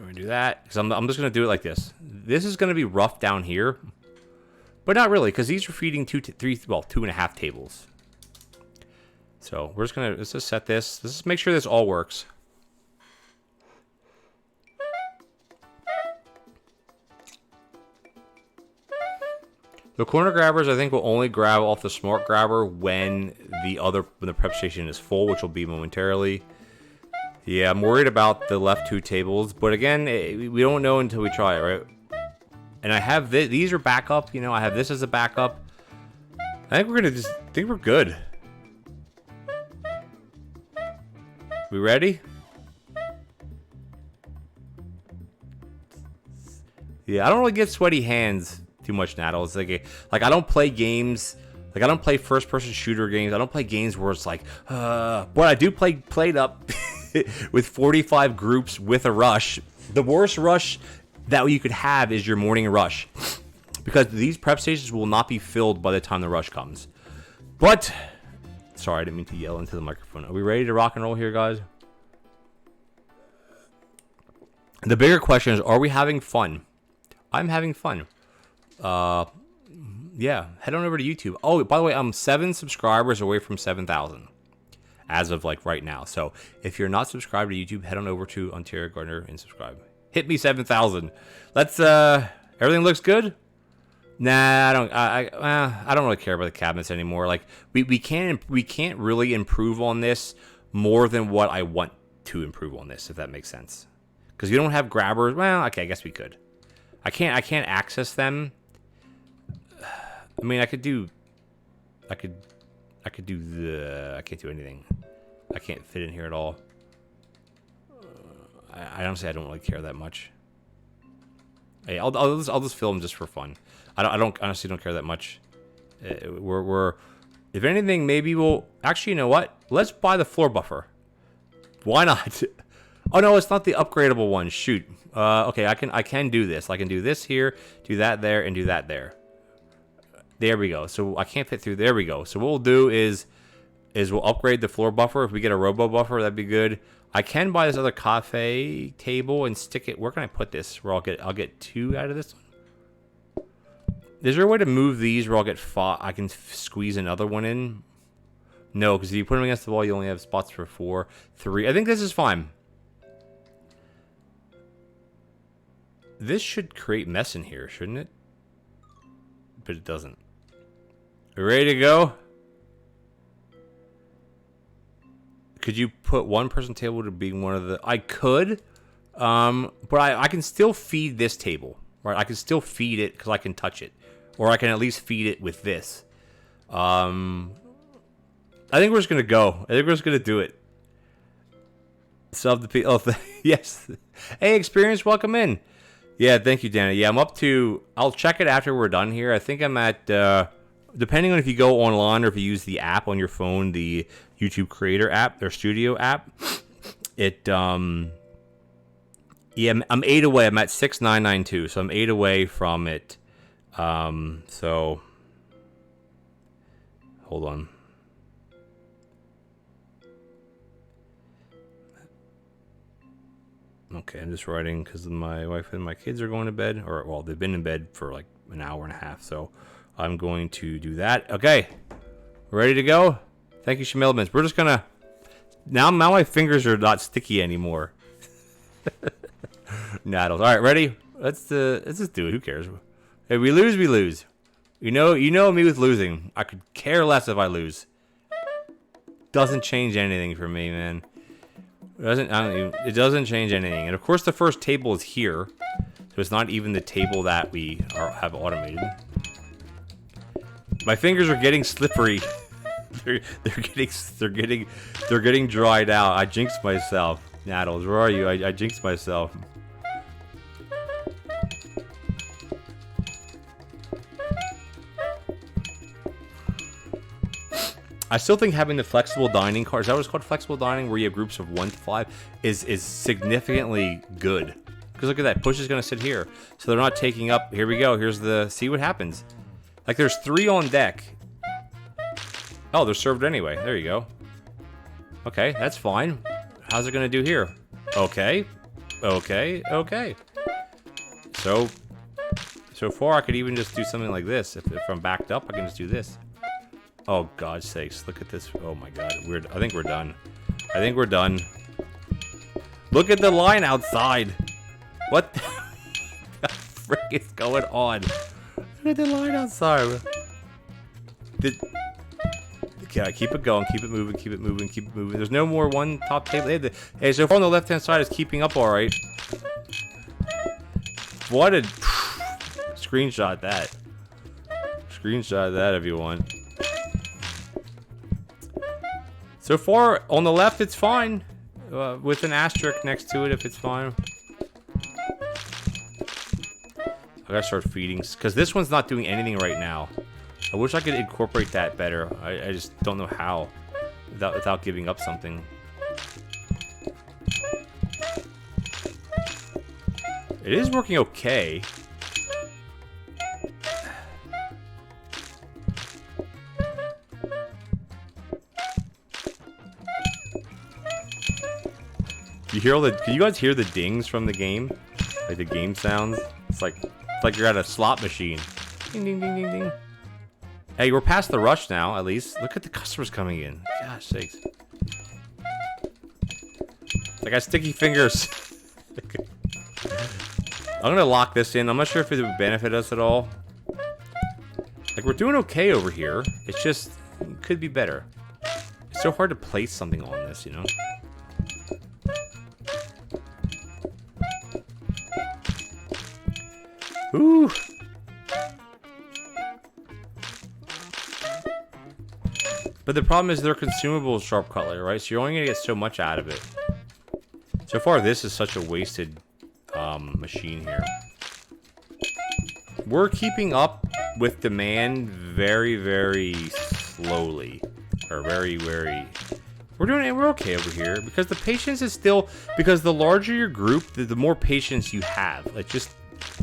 going to do that because I'm just going to do it like this. This is going to be rough down here, but not really because these are feeding 2.5 tables. So we're just gonna, let's just set this. Let's just make sure this all works. The corner grabbers, I think, will only grab off the smart grabber when the prep station is full, which will be momentarily. Yeah, I'm worried about the left 2 tables, but again, we don't know until we try it, right? And I have this, these are backup, you know, I have this as a backup. I think we're good. We ready? Yeah, I don't really get sweaty hands too much, Naddle. It's like I don't play games, like I don't play first-person shooter games. I don't play games where it's like, but I do play PlateUp with 45 groups with a rush. The worst rush that you could have is your morning rush, because these prep stations will not be filled by the time the rush comes. But, sorry, I didn't mean to yell into the microphone. Are we ready to rock and roll here, guys? The bigger question is, are we having fun? I'm having fun. Yeah, head on over to YouTube. Oh, by the way, I'm 7 subscribers away from 7,000 as of like right now. So if you're not subscribed to YouTube, head on over to TheOntarioGardener and subscribe. Hit me 7,000. Let's everything looks good. Nah, I don't really care about the cabinets anymore. Like we can't really improve on this more than what I want to improve on this, if that makes sense. Because you don't have grabbers. Well, okay, I guess we could. I can't access them. I mean, I could do I can't do anything. I can't fit in here at all. I honestly, I don't really care that much. Hey, I'll just film just for fun. I don't honestly don't care that much. We're if anything, maybe we'll actually, you know what? Let's buy the floor buffer. Why not? Oh no, it's not the upgradable one. Shoot. Okay, I can do this. I can do this here, do that there, and do that there. There we go. So I can't fit through. There we go. So what we'll do is we'll upgrade the floor buffer. If we get a robo buffer, that'd be good. I can buy this other cafe table and stick it. Where can I put this? Where I'll get 2 out of this one. Is there a way to move these where I'll get 5? I can squeeze another one in. No, because if you put them against the wall, you only have spots for 4, 3. I think this is fine. This should create mess in here, shouldn't it? But it doesn't. We ready to go? Could you put one person table to be one of the... I could, but I can still feed this table, right? I can still feed it because I can touch it. Or I can at least feed it with this. I think we're just going to go. I think we're just going to do it. Sub the people. Oh, yes. Hey, Experience, welcome in. Yeah, thank you, Dana. Yeah, I'm up to... I'll check it after we're done here. I think I'm at... depending on if you go online or if you use the app on your phone, the YouTube Creator app, their Studio app, it... Yeah, I'm 8 away. I'm at 6992, so I'm 8 away from it. So... Hold on. Okay, I'm just writing because my wife and my kids are going to bed. Or, well, they've been in bed for like an hour and a half. So I'm going to do that. Okay. Ready to go? Thank you, Shamilbins. We're just going to... Now my fingers are not sticky anymore. Naddles. All right, ready? Let's just do it. Who cares? If we lose, we lose. You know me with losing. I could care less if I lose. Doesn't change anything for me, man. It doesn't change anything. And of course, the first table is here, so it's not even the table that we have automated. My fingers are getting slippery. they're getting dried out. I jinxed myself. Naddles, where are you? I jinxed myself. I still think having the flexible dining car, is that what it's called, flexible dining, where you have groups of 1 to 5, is significantly good. Because look at that, push is going to sit here. So they're not taking up, here we go, here's the, see what happens. Like there's 3 on deck. Oh, they're served anyway, there you go. Okay, that's fine. How's it going to do here? Okay, okay, okay. So far I could even just do something like this. If I'm backed up, I can just do this. Oh, God's sakes. Look at this. Oh, my God. I think we're done. I think we're done. Look at the line outside. What the frick is going on? Look at the line outside. Okay, keep it going. Keep it moving. Keep it moving. Keep it moving. There's no more one top table. Hey, so far on the left-hand side is keeping up all right. What a... Screenshot that. Screenshot that if you want. So far, on the left, it's fine. With an asterisk next to it, if it's fine. I gotta start feeding. Because this one's not doing anything right now. I wish I could incorporate that better. I just don't know how. Without giving up something. It is working okay. You hear all the? Can you guys hear the dings from the game? Like the game sounds. It's like you're at a slot machine. Ding ding ding ding ding. Hey, we're past the rush now. At least look at the customers coming in. Gosh sakes! I got sticky fingers. I'm gonna lock this in. I'm not sure if it would benefit us at all. Like we're doing okay over here. It's just it could be better. It's so hard to place something on this, you know. Ooh. But the problem is they're consumable sharp cutlery, right? So you're only gonna get so much out of it. So far, this is such a wasted machine here. We're keeping up with demand very, very slowly, or very. We're okay over here because the patience is still because the larger your group, the more patience you have. It just.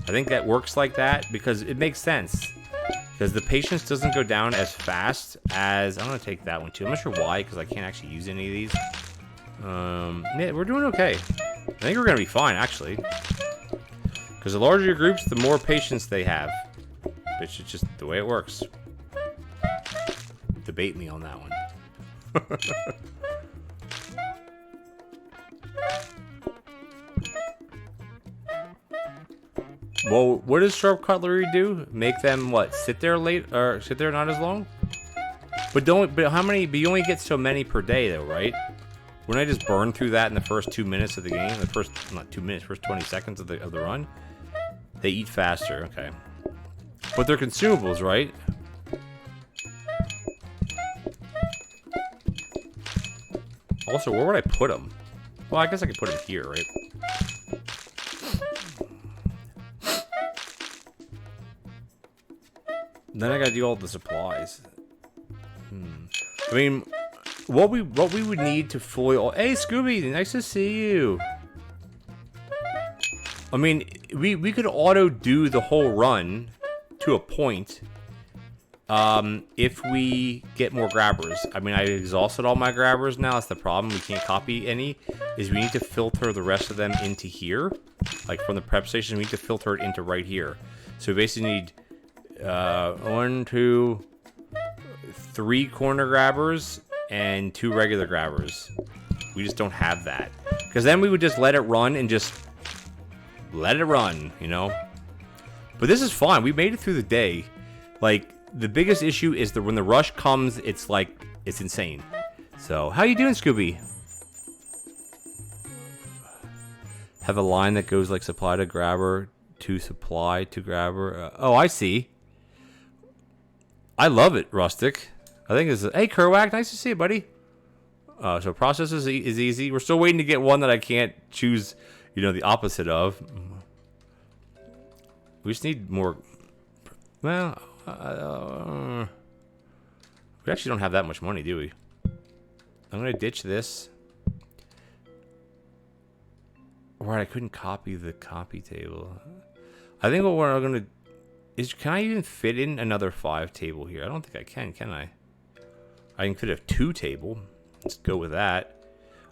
I think that works like that because it makes sense. Because the patience doesn't go down as fast as... I'm going to take that one too. I'm not sure why because I can't actually use any of these. Yeah, we're doing okay. I think we're going to be fine actually. Because the larger your groups, the more patience they have. It's just the way it works. Debate me on that one. Well, what does sharp cutlery do? Make them what? Sit there late or sit there not as long? But how many? But you only get so many per day, though, right? Wouldn't I just burn through that in the first 2 minutes of the game? The first, not 2 minutes, first 20 seconds of the run. They eat faster, okay. But they're consumables, right? Also, where would I put them? Well, I guess I could put them here, right? Then I gotta do all the supplies. I mean, what we would need to fully... Hey, Scooby, nice to see you. I mean, we could auto do the whole run to a point if we get more grabbers. I mean, I exhausted all my grabbers now. That's the problem. We can't copy any. Is we need to filter the rest of them into here. Like from the prep station, we need to filter it into right here. So we basically need... 1, 2, 3 corner grabbers and 2 regular grabbers. We just don't have that because then we would just let it run and just let it run, you know. But this is fine. We made it through the day. Like the biggest issue is that when the rush comes, it's like it's insane. So how you doing, Scooby? Have a line that goes like supply to grabber to supply to grabber. Oh, I see. I love it, Rustic. I think it's... Hey, Kerwak, nice to see you, buddy. So process is easy. We're still waiting to get one that I can't choose, you know, the opposite of. We just need more... Well, we actually don't have that much money, do we? I'm going to ditch this. Right, I couldn't copy the copy table. I think what we're going to... Can I even fit in another 5 table here? I don't think I can I? I can fit a 2 table. Let's go with that.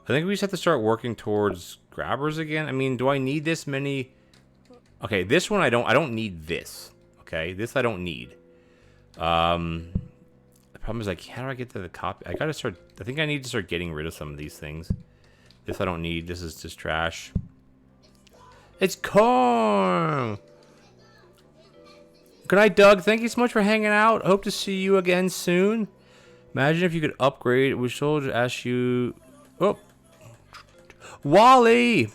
I think we just have to start working towards grabbers again. I mean, do I need this many? Okay, this one I don't need this. Okay, this I don't need. I Problem is, like, how do I get to the copy? I gotta start. I think I need to start getting rid of some of these things. This I don't need. This is just trash. It's corn. Good night, Doug. Thank you so much for hanging out. Hope to see you again soon. Imagine if you could upgrade. We should ask you. Oh, Wally.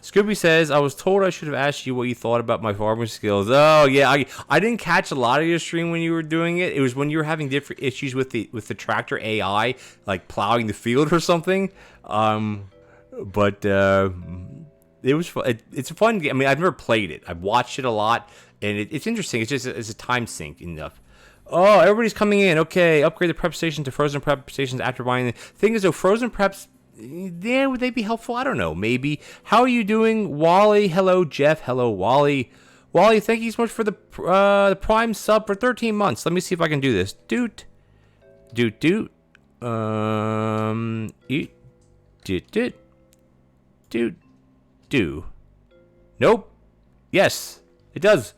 Scooby says, I was told I should have asked you what you thought about my farming skills. Oh, yeah. I didn't catch a lot of your stream when you were doing it. It was when you were having different issues with the tractor AI, like plowing the field or something. But it was fun. It's a fun game. I mean, I've never played it. I've watched it a lot, and it's interesting. It's a time sink enough. Oh, everybody's coming in. Okay, upgrade the prep station to frozen prep stations after buying the thing. Is though frozen preps... Yeah, would they be helpful? I don't know. Maybe. How are you doing, Wally? Hello, Jeff. Hello, Wally. Wally, thank you so much for the Prime sub for 13 months. Let me see if I can do this. Doot. Doot, doot. Eat. Doot, doot. Doot. Do. Nope. Yes, it does.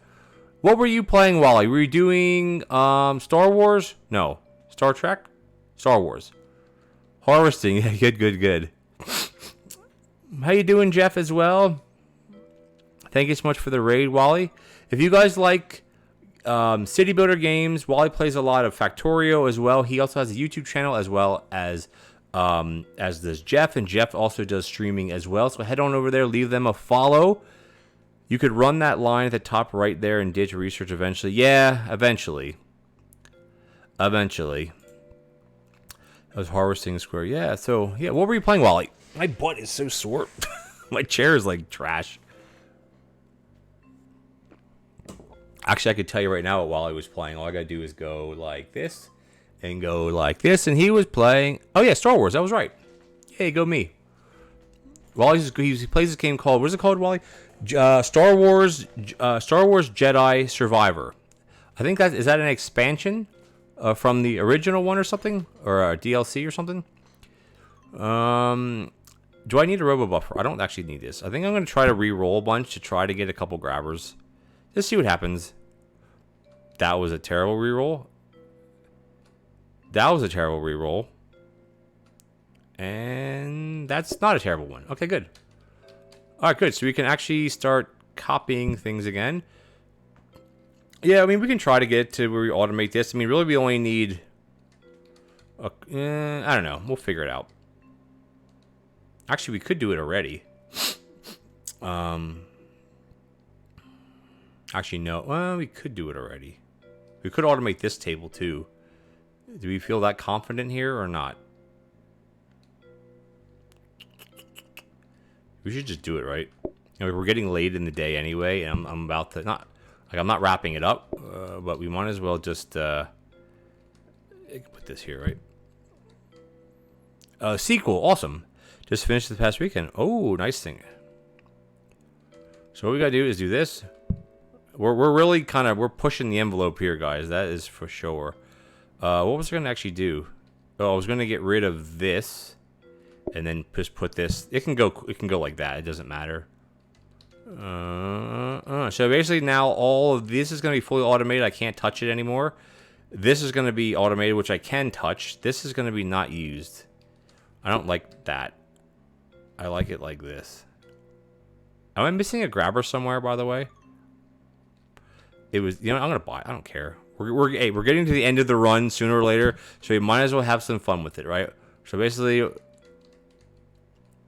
What were you playing, Wally? Were you doing Star Wars? No. Star Trek? Star Wars. Harvesting. Yeah, good. How you doing, Jeff, as well? Thank you so much for the raid, Wally. If you guys like city builder games, Wally plays a lot of Factorio as well. He also has a YouTube channel as well as does Jeff, and Jeff also does streaming as well. So head on over there, leave them a follow. You could run that line at the top right there and ditch research eventually. Yeah, eventually. I was harvesting square. Yeah, so, yeah, what were you playing, Wally? My butt is so sore. My chair is like trash. Actually, I could tell you right now what Wally was playing. All I gotta do is go like this and go like this. And he was playing... Oh, yeah, Star Wars. That was right. Hey, go me. Wally, he plays this game called... What is it called, Wally? Star Wars Jedi Survivor. I think is that an expansion? From the original one or something? Or a DLC or something? Do I need a robo buffer? I don't actually need this. I think I'm going to try to re-roll a bunch to try to get a couple grabbers. Just see what happens. That was a terrible re-roll. That was a terrible re-roll. And that's not a terrible one. Okay, good. Alright, good. So we can actually start copying things again. Yeah, I mean, we can try to get to where we automate this. I mean, really, we only need... I don't know. We'll figure it out. Actually, we could do it already. Actually, no. Well, we could do it already. We could automate this table, too. Do we feel that confident here or not? We should just do it, right? I mean, we're getting late in the day anyway, and I'm about to... I'm not wrapping it up, but we might as well just put this here, right? Sequel, awesome. Just finished this past weekend. Oh, nice thing. So what we gotta do is do this. We're really we're pushing the envelope here, guys. That is for sure. What was I gonna actually do? Oh, I was gonna get rid of this, and then just put this. It can go like that. It doesn't matter. So basically now all of this is going to be fully automated. I can't touch it anymore. This is going to be automated, which I can touch. This is going to be not used. I don't like that. I like it like this. Am I missing a grabber somewhere, by the way? It was, I'm going to buy it. I don't care. We're getting to the end of the run sooner or later, so we might as well have some fun with it, right? So basically,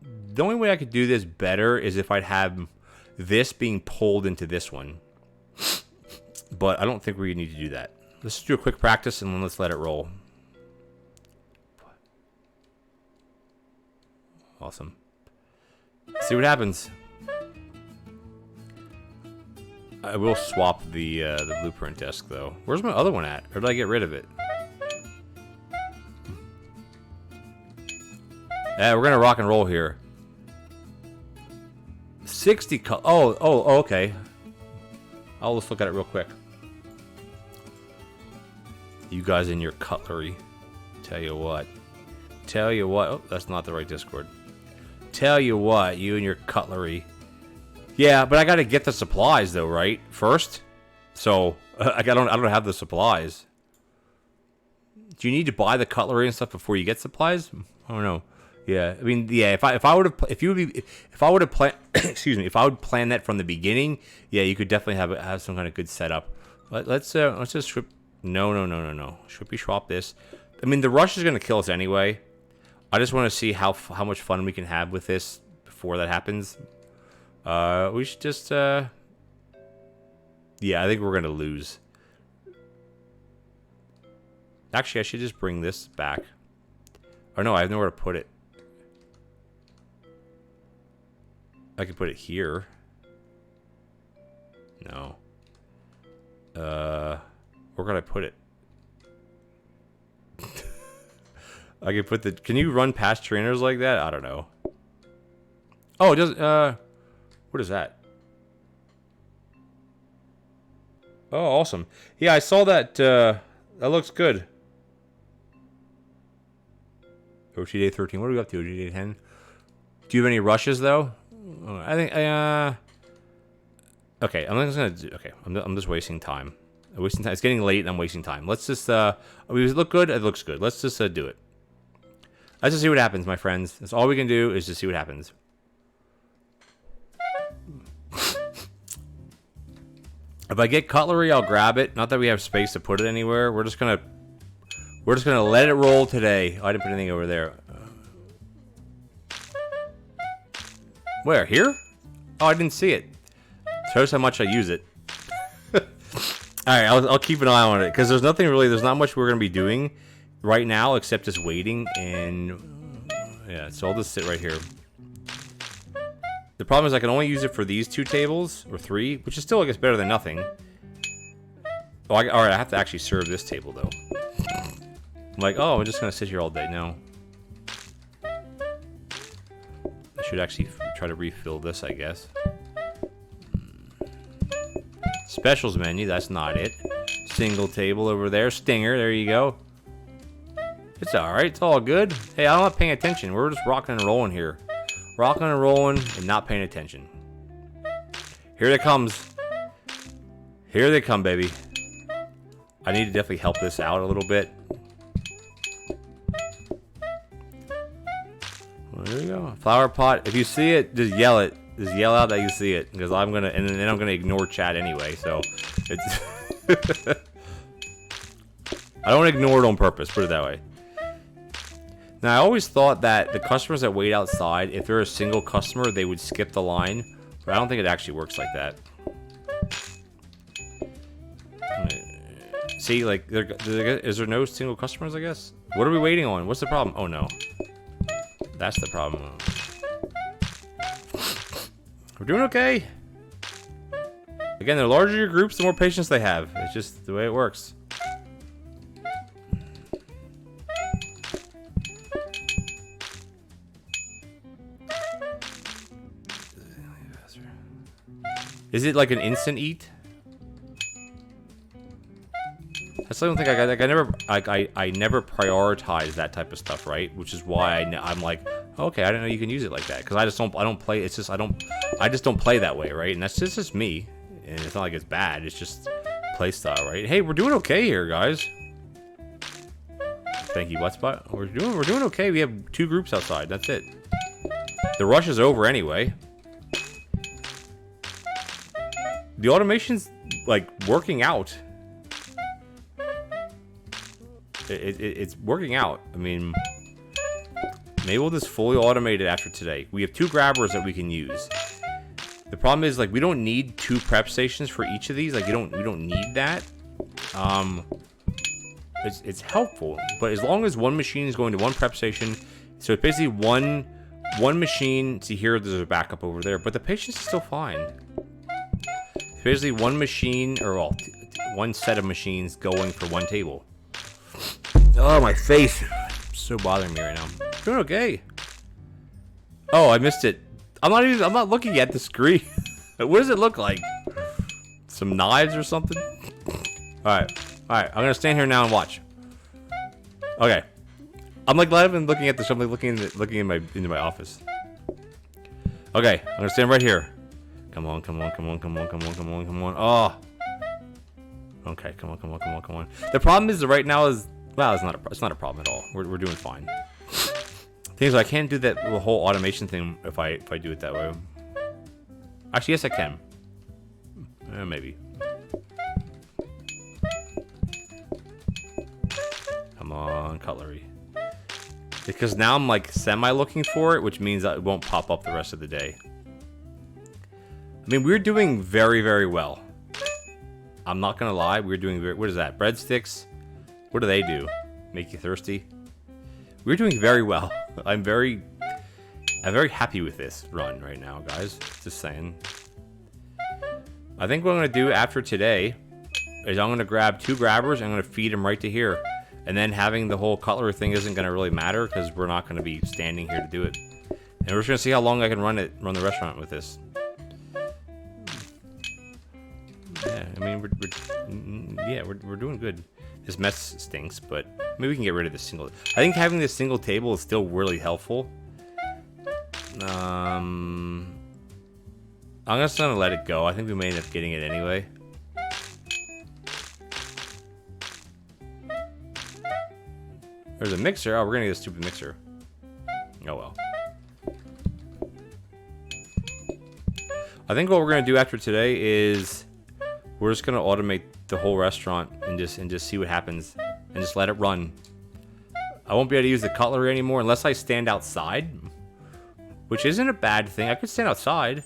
the only way I could do this better is if I'd have this being pulled into this one. But I don't think we need to do that. Let's just do a quick practice and then let's let it roll. Awesome. See what happens. I will swap the blueprint desk though. Where's my other one at? Or did I get rid of it? Yeah, we're gonna rock and roll here. 60 oh, okay. I'll just look at it real quick. You guys in your cutlery. Tell you what. Oh, that's not the right Discord. Tell you what, you and your cutlery. Yeah, but I gotta get the supplies though, right? First. So I don't have the supplies. Do you need to buy the cutlery and stuff before you get supplies? I don't know. Yeah, I mean, yeah. If I would have planned, excuse me, if I would plan that from the beginning, yeah, you could definitely have some kind of good setup. Let's just strip. No. Shrippy swap this. I mean, the rush is gonna kill us anyway. I just want to see how much fun we can have with this before that happens. We should just yeah, I think we're gonna lose. Actually, I should just bring this back. Oh no, I have nowhere to put it. I can put it here. No. Where could I put it? I can put the... Can you run past trainers like that? I don't know. Oh, it doesn't... What is that? Oh, awesome. Yeah, I saw that. That looks good. OT Day 13. What are we up to? OT Day 10? Do you have any rushes, though? I think... Okay, I'm just gonna do... Okay, I'm just wasting time. I'm wasting time. It's getting late and I'm wasting time. Let's just... Does it look good? It looks good. Let's just do it. Let's just see what happens, my friends. That's all we can do is just see what happens. If I get cutlery, I'll grab it. Not that we have space to put it anywhere. We're just gonna let it roll today. Oh, I didn't put anything over there. Where? Here? Oh, I didn't see it. Shows how much I use it. Alright, I'll keep an eye on it. Because there's nothing really... There's not much we're going to be doing right now except just waiting. And... Yeah, so I'll just sit right here. The problem is I can only use it for these 2 tables. Or 3. Which is still, I guess, better than nothing. Oh, alright, I have to actually serve this table, though. I'm like, oh, I'm just going to sit here all day. No. I should actually try to refill this, I guess. Specials menu, that's not it. Single table over there. Stinger, there you go. It's alright, it's all good. Hey, I'm not paying attention. We're just rocking and rolling here. Rocking and rolling and not paying attention. Here it comes. Here they come, baby. I need to definitely help this out a little bit. Well, there you go. Flower pot. If you see it, just yell it. Just yell out that you see it, because I'm gonna, and then I'm gonna ignore chat anyway. So it's I don't ignore it on purpose. Put it that way. Now I always thought that the customers that wait outside, if they're a single customer, they would skip the line, but I don't think it actually works like that. See, like, is there no single customers? I guess. What are we waiting on? What's the problem? Oh no, that's the problem. We're doing okay. Again, the larger your groups, the more patience they have. It's just the way it works. Is it like an instant eat? I still don't think I never prioritize that type of stuff, right? Which is why I'm like, okay, I didn't know you can use it like that, because I don't play. It's just I just don't play that way, right? And that's just me, and it's not like it's bad. It's just play style, right? Hey, we're doing okay here, guys. Thank you, Whatspot. We're doing okay. We have 2 groups outside. That's it. The rush is over anyway. The automation's like working out. It's working out. I mean, maybe we'll just fully automate it after today. We have 2 grabbers that we can use. The problem is, like, we don't need 2 prep stations for each of these. Like, we don't need that. It's helpful, but as long as one machine is going to one prep station, so it's basically one machine. See here, there's a backup over there, but the patience is still fine. It's basically one machine, or well, one set of machines going for one table. Oh, my face. It's so bothering me right now. Doing okay. Oh, I missed it. I'm not looking at the screen. What does it look like? Some knives or something? Alright. I'm gonna stand here now and watch. Okay. I'm like not even looking at the show. I'm like looking into my office. Okay, I'm gonna stand right here. Come on. Oh. Okay, come on. The problem is that right now is Well, it's not a problem at all. We're doing fine. Thing is, I can't do that whole automation thing if I do it that way. Actually, yes, I can. Maybe. Come on, cutlery. Because now I'm like semi-looking for it, which means that it won't pop up the rest of the day. I mean, we're doing very, very well. I'm not gonna lie, we're doing very... What is that? Breadsticks? What do they do? Make you thirsty? We're doing very well. I'm very happy with this run right now, guys. Just saying. I think what I'm gonna do after today is I'm gonna grab 2 grabbers and I'm gonna feed them right to here. And then having the whole cutlery thing isn't gonna really matter because we're not gonna be standing here to do it. And we're just gonna see how long I can run the restaurant with this. Yeah, I mean, we're doing good. This mess stinks, but maybe we can get rid of this single. I think having this single table is still really helpful. I'm just gonna let it go. I think we may end up getting it anyway. There's a mixer. Oh, we're gonna get a stupid mixer. Oh well. I think what we're gonna do after today is we're just gonna automate the whole restaurant and just see what happens and just let it run. I won't be able to use the cutlery anymore unless I stand outside, which isn't a bad thing. I could stand outside.